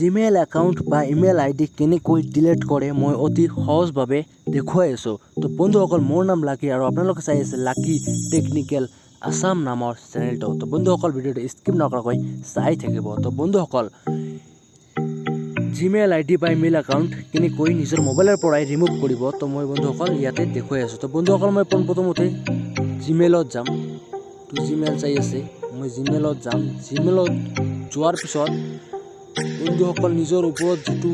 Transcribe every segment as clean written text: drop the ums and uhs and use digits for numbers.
Gmail account বা email ID কেনেকৈ delete কৰে মই অতি সহজভাৱে দেখুৱাই আছোঁ। তো বন্ধুসকল, মোৰ নাম লাকি আৰু আপোনালোকে চাই আছে লাকি টেকনিকেল আসাম নামৰ চেনেলটো। তো বন্ধুসকল, ভিডিঅ'টো স্কিপ নকৰাকৈ চাই থাকিব। তো বন্ধুসকল, জিমেইল আইডি বা ইমেইল একাউণ্ট কেনেকৈ নিজৰ মোবাইলৰ পৰাই ৰিমুভ কৰিব, তো মই বন্ধুসকল ইয়াতে দেখুৱাই আছোঁ। তো বন্ধুসকল, মই পোনপ্ৰথমতে জিমেইলত যাম। তো জিমেইল চাই আছে, মই জিমেইলত যাম। জিমেইলত যোৱাৰ পিছত বন্ধুসকল নিজৰ ওপৰত যিটো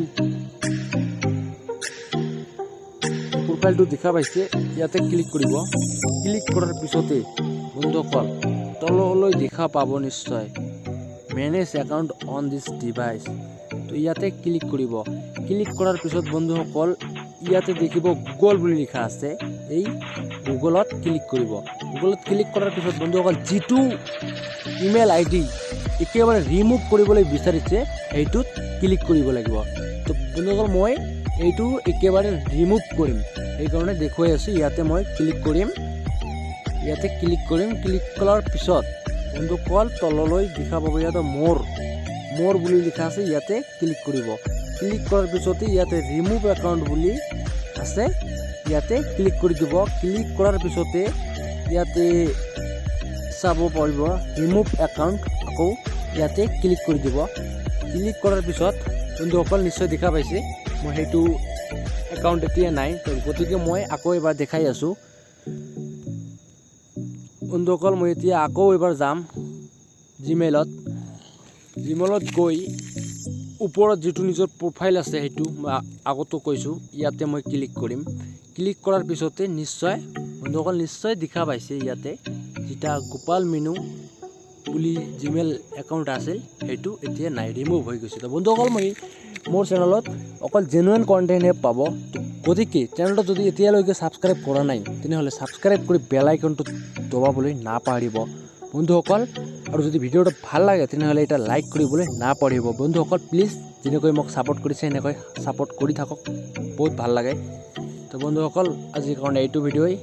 প্ৰফাইলটো দেখা পাইছে ইয়াতে ক্লিক কৰিব। ক্লিক কৰাৰ পিছতে বন্ধুসকল তললৈ দেখা পাব নিশ্চয় manage account on this device. তো ইয়াতে ক্লিক কৰিব। ক্লিক কৰাৰ পিছত বন্ধুসকল ইয়াতে দেখিব গুগল বুলি লিখা আছে, এই গুগলত ক্লিক কৰিব। গুগলত ক্লিক কৰাৰ পিছত বন্ধুসকল যিটো ইমেইল আইডি একেবাৰে ৰিমুভ কৰিবলৈ বিচাৰিছে সেইটোত ক্লিক কৰিব লাগিব। তো বন্ধুসকল, মই এইটো একেবাৰে ৰিমুভ কৰিম, সেইকাৰণে দেখুৱাই আছোঁ। ইয়াতে মই ক্লিক কৰিম। ইয়াতে ক্লিক কৰিম। ক্লিক কৰাৰ পিছত বন্ধুসকল তললৈ দেখা পাব, ইয়াতে মোৰ বুলি লিখা আছে, ইয়াতে ক্লিক কৰিব। ক্লিক কৰাৰ পিছতে ইয়াতে ৰিমুভ একাউণ্ট বুলি আছে, ইয়াতে ক্লিক কৰি দিব। ক্লিক কৰাৰ পিছতে ইয়াতে চাব পাৰিব ৰিমুভ একাউণ্ট, আকৌ ইয়াতে ক্লিক কৰি দিব। ক্লিক কৰাৰ পিছত বন্ধুসকল নিশ্চয় দেখা পাইছে মই সেইটো একাউণ্ট এতিয়া নাই, গতিকে মই আকৌ এবাৰ দেখাই আছোঁ। বন্ধুসকল, মই এতিয়া আকৌ এবাৰ যাম জিমেইলত গৈ ওপৰত যিটো নিজৰ প্ৰফাইল আছে সেইটো মই আগতো কৈছোঁ, ইয়াতে মই ক্লিক কৰিম। ক্লিক কৰাৰ পিছতে নিশ্চয় বন্ধুসকল নিশ্চয় দেখা পাইছে ইয়াতে যেটা গোপাল মেনু বুলি জিমেইল একাউণ্ট আছিল সেইটো এতিয়া নাই, ৰিমুভ হৈ গৈছে। তো বন্ধুসকল, মই মোৰ চেনেলত অকল জেনুইন কণ্টেণ্টহে পাব, গতিকে চেনেলটো যদি এতিয়ালৈকে ছাবস্ক্ৰাইব কৰা নাই তেনেহ'লে ছাবস্ক্ৰাইব কৰি বেল আইকনটো দবাবলৈ নাপাহৰিব বন্ধুসকল। আৰু যদি ভিডিঅ'টো ভাল লাগে তেনেহ'লে এটা লাইক কৰিবলৈ নাপাহৰিব বন্ধুসকল। প্লিজ যেনেকৈ মোক ছাপোৰ্ট কৰিছে এনেকৈ ছাপোৰ্ট কৰি থাকক, বহুত ভাল লাগে। তো বন্ধুসকল, আজিৰ কাৰণে এইটো ভিডিঅ'ই।